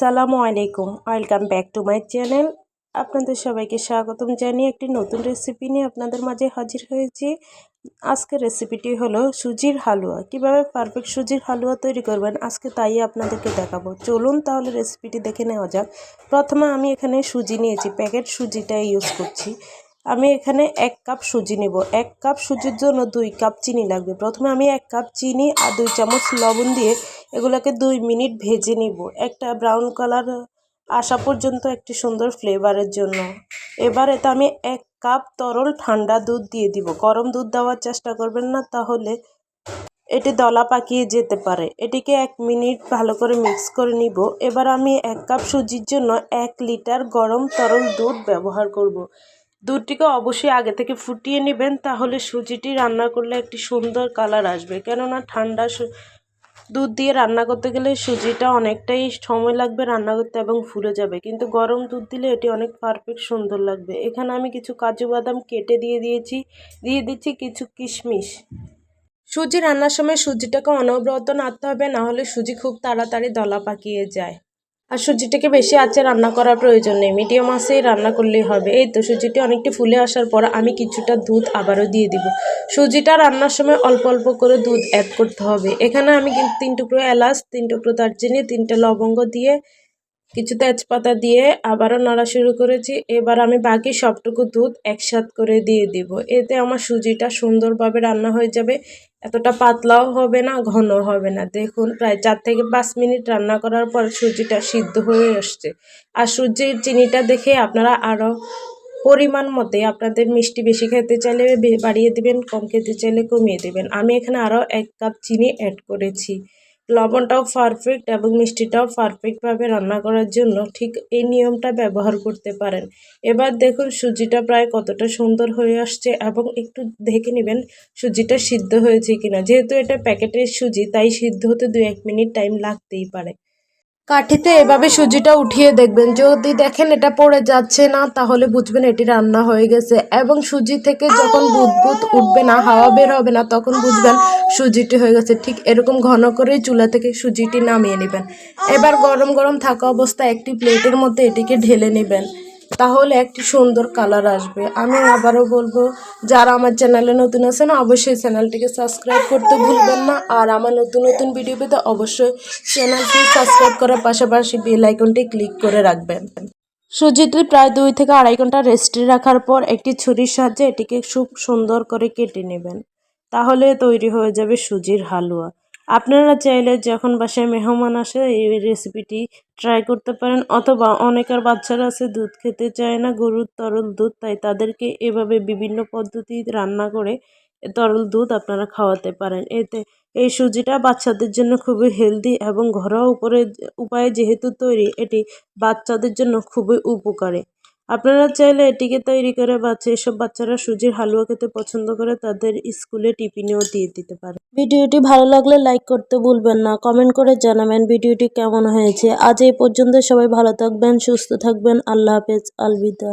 আসসালামু আলাইকুম, welcome back to my channel. আপনাদের সবাইকে স্বাগতম জানিয়ে একটি নতুন রেসিপি নিয়ে আপনাদের মাঝে হাজির হয়েছি। আজকের রেসিপিটি হলো সুজির হালুয়া। কিভাবে পারফেক্ট সুজির হালুয়া তৈরি করবেন আজকে তাই আপনাদেরকে দেখাবো। চলুন তাহলে রেসিপিটি দেখে নেওয়া যাক। প্রথমে আমি এখানে সুজি নিয়েছি, প্যাকেট সুজিটা ইউজ করছি। আমি এখানে 1 কাপ সুজি নেব। 1 কাপ সুজির জন্য 2 কাপ চিনি লাগবে। প্রথমে আমি 1 কাপ চিনি আর 2 চামচ লবণ দিয়ে এগুলোকে 2 মিনিট ভেজে নিব, একটা ব্রাউন কালার আসা পর্যন্ত, একটি সুন্দর ফ্লেভারের জন্য। এবার এতে আমি 1 কাপ তরল ঠান্ডা দুধ দিয়ে দিব। গরম দুধ দেওয়ার চেষ্টা করবেন না, তাহলে এটি দলা পাকিয়ে যেতে পারে। এটিকে 1 মিনিট ভালো করে মিক্স করে নিব। এবার আমি 1 কাপ সুজির জন্য 1 লিটার গরম তরল দুধ ব্যবহার করব। দুধটিকে অবশ্যই আগে থেকে ফুটিয়ে নেবেন, তাহলে সুজিটি রান্না করলে একটি সুন্দর কালার আসবে। কেননা ঠান্ডা দুধ দিয়ে রান্না করতে গেলে সুজিটা অনেকটাই সময় লাগবে রান্না করতে এবং ফুলে যাবে, কিন্তু গরম দুধ দিলে এটি অনেক পারফেক্ট সুন্দর লাগবে। এখানে আমি কিছু কাজু বাদাম কেটে দিয়ে দিচ্ছি কিছু কিশমিশ। সুজি রান্নার সময় সুজিটাকে অনবরত নাড়তে হবে, না হলে সুজি খুব তাড়াতাড়ি দলা পাকিয়ে যায়। আর সুজিটাকে বেশি আঁচে রান্না করার প্রয়োজন নেই, মিডিয়াম আঁচেই রান্না করলেই হবে। এই তো সুজিটি অনেকটি ফুলে আসার পর আমি কিছুটা দুধ আবারও দিয়ে দিব। সুজিটা রান্নার সময় অল্প অল্প করে দুধ অ্যাড করতে হবে। এখানে আমি কিন্তু 3 টুকরো এলাচ, 3 টুকরো দারচিনি, 3টে লবঙ্গ দিয়ে কিছু তেজপাতা দিয়ে আবারও নাড়া শুরু করেছি। এবার আমি বাকি সবটুকু দুধ একসাথ করে দিয়ে দিব। এতে আমার সুজিটা সুন্দরভাবে রান্না হয়ে যাবে। এতটা পাতলাও হবে না, ঘন হবে না। দেখুন, প্রায় 4 থেকে 5 মিনিট রান্না করার পর সুজিটা সিদ্ধ হয়ে আসছে। আর সুজির চিনিটা দেখে আপনারা আরও পরিমাণ মতে আপনাদের মিষ্টি বেশি খেতে চাইলে বাড়িয়ে দেবেন, কম খেতে চাইলে কমিয়ে দেবেন। আমি এখানে আরও 1 কাপ চিনি অ্যাড করেছি। লবণটাও পারফেক্ট এবং মিষ্টিটাও পারফেক্টভাবে রান্না করার জন্য ঠিক এই নিয়মটা ব্যবহার করতে পারেন। এবার দেখুন সুজিটা প্রায় কতটা সুন্দর হয়ে আসছে, এবং একটু দেখে নেবেন সুজিটা সিদ্ধ হয়েছে কিনা। যেহেতু এটা প্যাকেটের সুজি, তাই সিদ্ধ হতে 2-1 মিনিট টাইম লাগতেই পারে। কাঠিতে এভাবে সুজিটা উঠিয়ে দেখবেন, যদি দেখেন এটা পড়ে যাচ্ছে না, তাহলে বুঝবেন এটি রান্না হয়ে গেছে। এবং সুজি থেকে যখন বুদবুদ উঠবে না, হাওয়া বের হবে না, তখন বুঝবেন সুজিটি হয়ে গেছে। ঠিক এরকম ঘন করে চুলা থেকে সুজিটি নামিয়ে নেবেন। এবার গরম গরম থাকা অবস্থায় একটি প্লেটের মধ্যে এটিকে ঢেলে নেবেন, তাহলে একটি সুন্দর কালার আসবে। আমি আবারও বলবো, যারা আমার চ্যানেলে নতুন আছেন অবশ্যই চ্যানেলটিকে সাবস্ক্রাইব করতে ভুলবেন না। আর আমার নতুন নতুন ভিডিও পেতে অবশ্যই চ্যানেলটি সাবস্ক্রাইব করার পাশাপাশি বেল আইকনটি ক্লিক করে রাখবেন। সুজিটি প্রায় 2 থেকে 2.5 ঘন্টা রেস্টে রাখার পর একটি ছুরির সাহায্যে এটিকে খুব সুন্দর করে কেটে নেবেন, তাহলে তৈরি হয়ে যাবে সুজির হালুয়া। আপনারা চাইলে যখন বাসায় মেহমান আসে এই রেসিপিটি ট্রাই করতে পারেন, অথবা অনেকের বাচ্চারা আছে দুধ খেতে চায় না, গরুর তরল দুধ, তাই তাদেরকে এভাবে বিভিন্ন পদ্ধতি রান্না করে তরল দুধ আপনারা খাওয়াতে পারেন। এতে এই সুজিটা বাচ্চাদের জন্য খুবই হেলদি এবং ঘরোয়া উপায়ে যেহেতু তৈরি, এটি বাচ্চাদের জন্য খুবই উপকারী। আপনারা চাইলে এটিকে তৈরি করে এসব বাচ্চারা সুজির হালুয়া খেতে পছন্দ করে, তাদের স্কুলে টিফিনেও দিয়ে দিতে পারে। ভিডিওটি ভালো লাগলে লাইক করতে ভুলবেন না, কমেন্ট করে জানাবেন ভিডিওটি কেমন হয়েছে। আজ এই পর্যন্ত, সবাই ভালো থাকবেন, সুস্থ থাকবেন। আল্লাহ হাফেজ, আলবিদা।